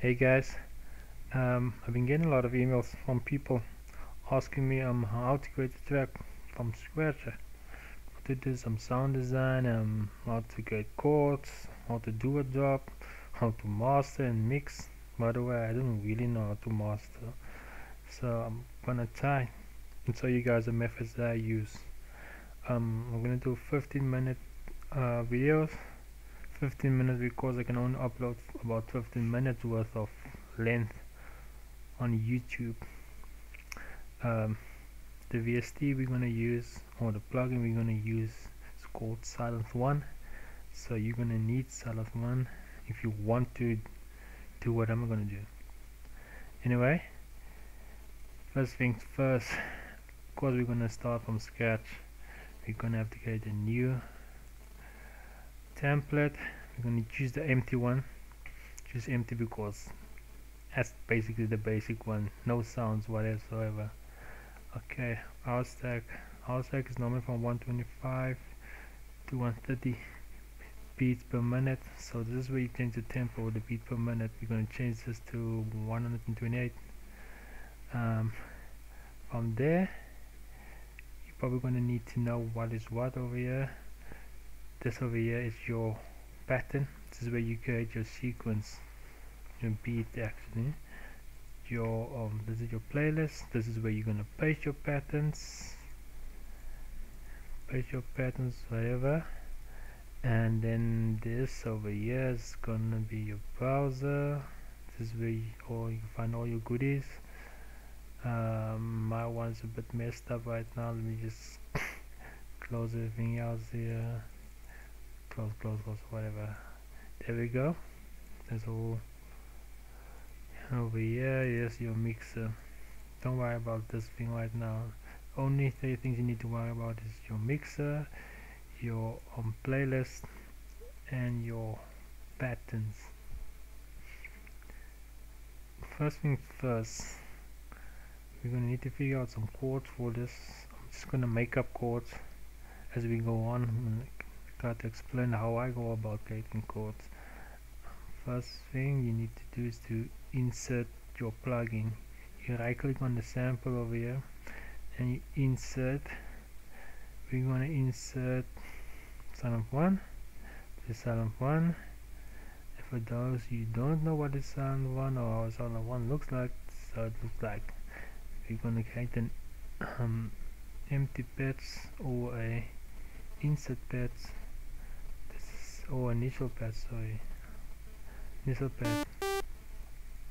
Hey guys, I've been getting a lot of emails from people asking me how to create a track from scratch, how to do some sound design, how to create chords, how to do a drop, how to master and mix. By the way, I don't really know how to master, so I'm gonna try and show you guys the methods that I use. I'm gonna do 15-minute videos. 15 minutes because I can only upload about 15 minutes worth of length on YouTube. The VST we're gonna use, or the plugin we're gonna use, is called Silent One. So you're gonna need Silent One if you want to do what I'm gonna do. Anyway, first things first, because we're gonna start from scratch, we're gonna have to create a new template. We're gonna choose the empty one. Choose empty because that's basically the basic one, no sounds whatsoever. Okay, our stack is normally from 125 to 130 beats per minute, so this is where you change the tempo, the beat per minute. We're going to change this to 128. From there, you're probably going to need to know what is what over here. This over here is your pattern. This is where you create your sequence, your beat actually. This is your playlist. This is where you're gonna paste your patterns, whatever. And then this over here is gonna be your browser. This is where you can find all your goodies. My one's a bit messed up right now. Let me just close everything else here. Close, whatever. There we go. That's all. Over here, yes, your mixer. Don't worry about this thing right now. Only three things you need to worry about is your mixer, your playlist, and your patterns. First thing first, we're gonna need to figure out some chords for this. I'm just gonna make up chords as we go on. I'm gonna try to explain how I go about creating chords. First thing you need to do is to insert your plugin. You right click on the sample over here and you insert. We're going to insert Silent One. The Silent One. And for those you don't know what is Silent One or how Silent One looks like, so it looks like we're going to create an empty pads or a insert pads. This is or initial pads, sorry. Initial pads.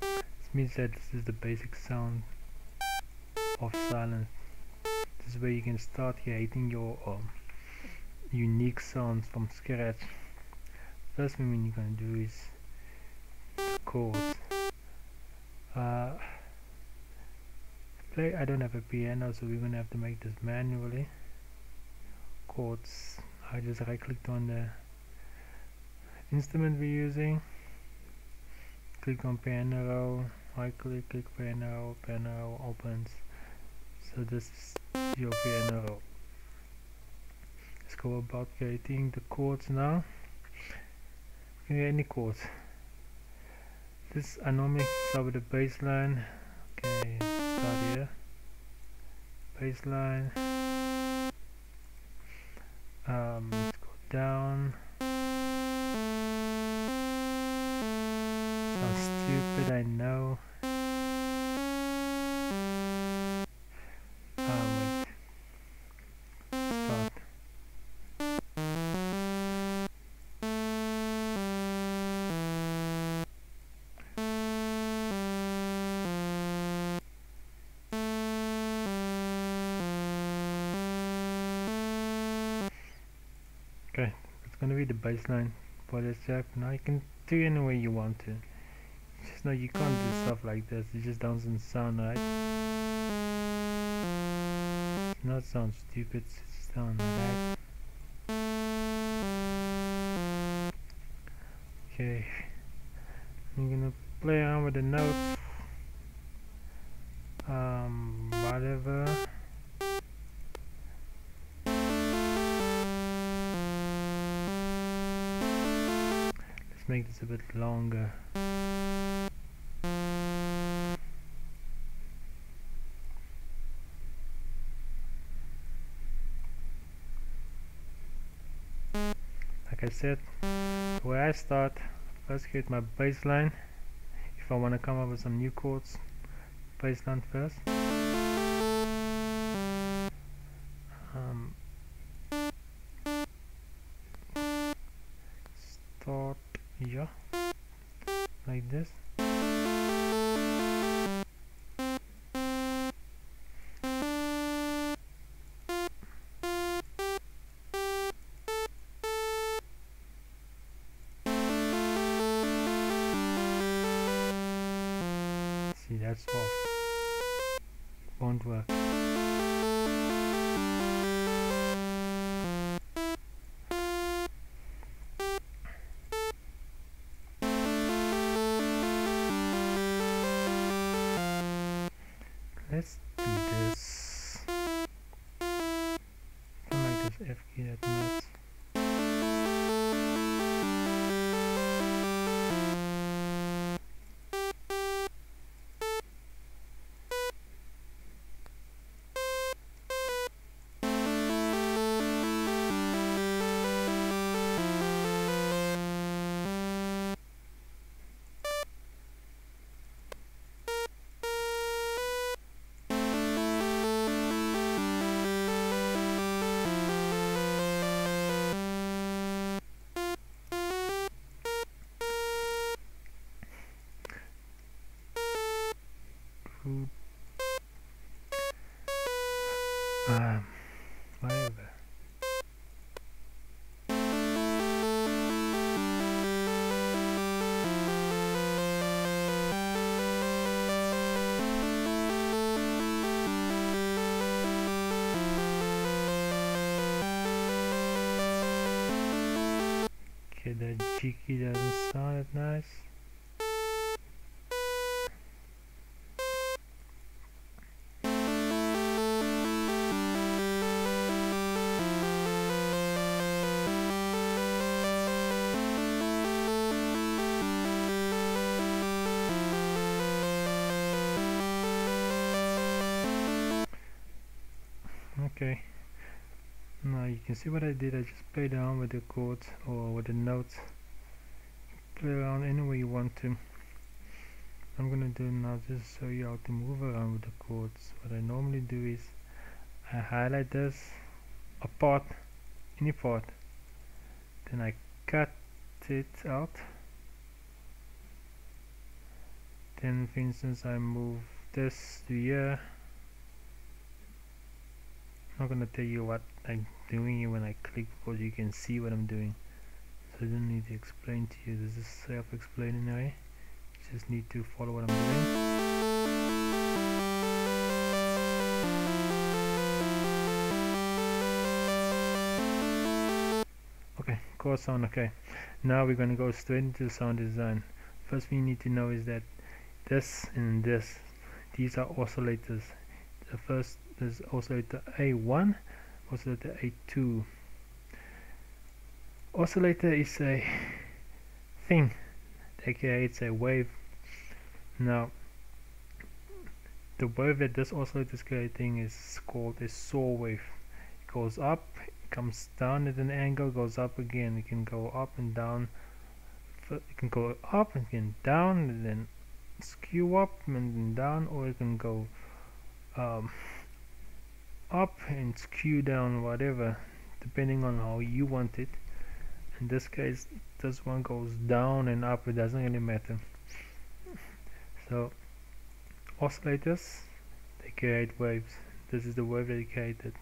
This means that this is the basic sound of silence. This is where you can start creating your unique sounds from scratch. First thing you're gonna do is chords. I don't have a piano, so we're gonna have to make this manually. Chords. I just right clicked on the instrument we're using. Click on piano roll, right click piano roll opens. So this is your piano roll. Let's go about creating the chords now. You can get any chords. I normally start with the bass line. Okay, start here. Bass line. Let's go down. Sounds stupid, I know. Wait. Start. Okay, it's gonna be the bass line for this track. Now you can do it any way you want to. Just know you can't do stuff like this. It just doesn't sound right. It's not sound stupid. It sounds right. Okay, I'm gonna play around with the notes. Whatever. Let's make this a bit longer. like I said, the way I start, first create my baseline. If I want to come up with some new chords, baseline first. Start here, like this. See, that's off. Won't work. Let's do this. I like this F key, that nuts. Whatever. Okay, that G key doesn't sound that nice. Okay, now you can see what I did. I just play down with the chords or with the notes. Play around any way you want to. I'm gonna do now just show you how to move around with the chords. What I normally do is I highlight this a part, any part, then I cut it out. Then for instance I move this to here. I'm not gonna tell you what I'm doing here when I click, because you can see what I'm doing, so I don't need to explain to you. This is self-explaining anyway. You just need to follow what I'm doing. Okay, chord sound. Okay, now we're gonna go straight into sound design. First thing you need to know is that this and this, these are oscillators. The first is oscillator A1, oscillator A2. Oscillator is a thing, aka it's a wave. Now the wave that this oscillator is creating is called a saw wave. It goes up, it comes down at an angle, goes up again. It can go up and down, it can go up and then down and then skew up and then down, or it can go up and skew down, whatever, depending on how you want it. In this case this one goes down and up, it doesn't really matter. So oscillators, they create waves. This is the wave that they created.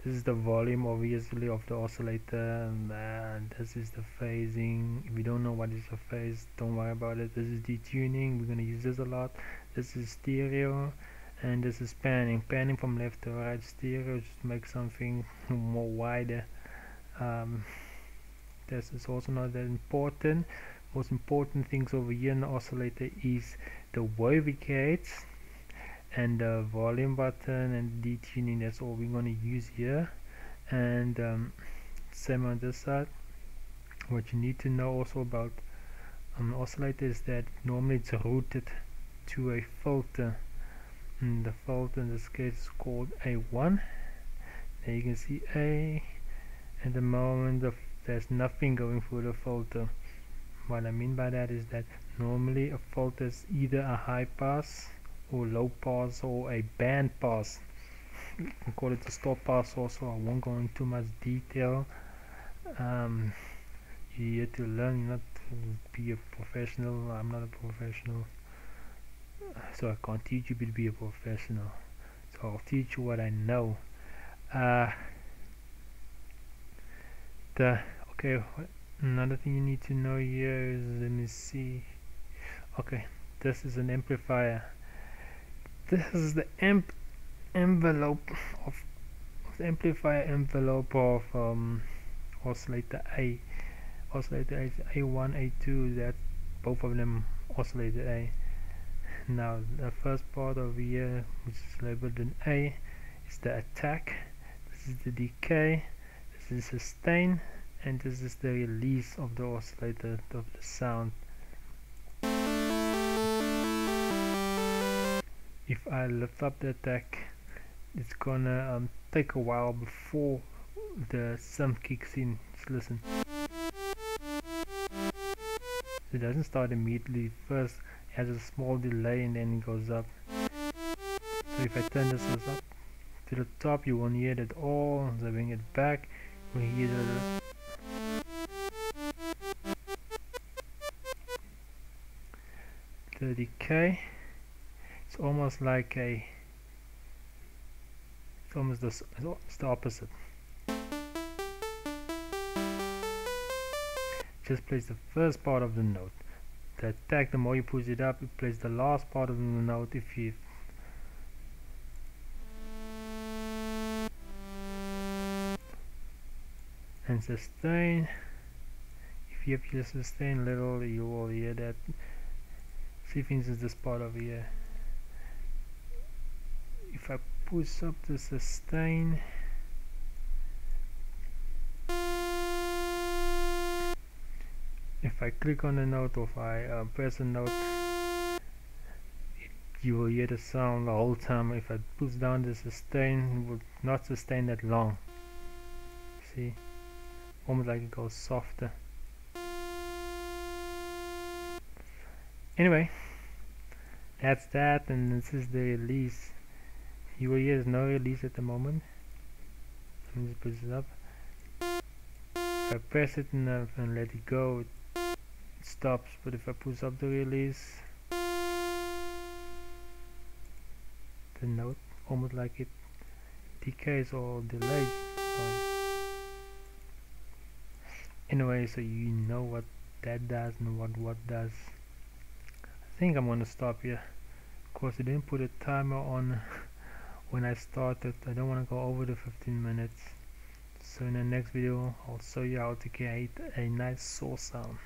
This is the volume obviously of the oscillator, and this is the phasing. If you don't know what is a phase, don't worry about it. This is detuning, we're going to use this a lot. This is stereo, and this is panning from left to right. Stereo just make something more wider. This is also not that important. Most important things over here in the oscillator is the wave it creates and the volume button and detuning. That's all we're going to use here. And same on this side. What you need to know also about oscillator is that normally it's routed to a filter, and the filter in this case is called A1. There you can see A. At the moment the there's nothing going through the filter. What I mean by that is that normally a filter is either a high pass or low pass or a band pass. You can call it a stop pass also. I won't go into too much detail. You're here to learn, not to be a professional. I'm not a professional, so I can't teach you to be a professional. So I'll teach you what I know. Okay, another thing you need to know here is, let me see. Okay, this is an amplifier. This is the envelope of the amplifier envelope of oscillator A. Oscillator A is A1, A2. That both of them oscillator A. Now the first part over here, which is labeled an A, is the attack. This is the decay. This is sustain, and this is the release of the oscillator of the sound. If I lift up the attack, it's gonna take a while before the sum kicks in. Just listen. It doesn't start immediately. First it has a small delay and then it goes up. So if I turn this up to the top, you won't hear it at all. As I bring it back, you will hear the decay. It's almost like it's the opposite. Just plays the first part of the note. The attack, the more you push it up, it plays the last part of the note. If you and sustain, if you have your sustain level, you will hear that. See, for instance, this part over here. If I push up the sustain, if I click on the note or if I press a note, you will hear the sound the whole time. If I push down the sustain, it will not sustain that long. See, almost like it goes softer. Anyway, that's that, and this is the release. You will hear there's no release at the moment. Let me just push it up. If I press it and let it go, it stops. But if I push up the release, the note almost like it decays or delays. Anyway, so you know what that does and what does. I think I'm gonna stop here. Of course, I didn't put a timer on when I started. I don't want to go over the 15 minutes. So in the next video, I'll show you how to create a nice source sound.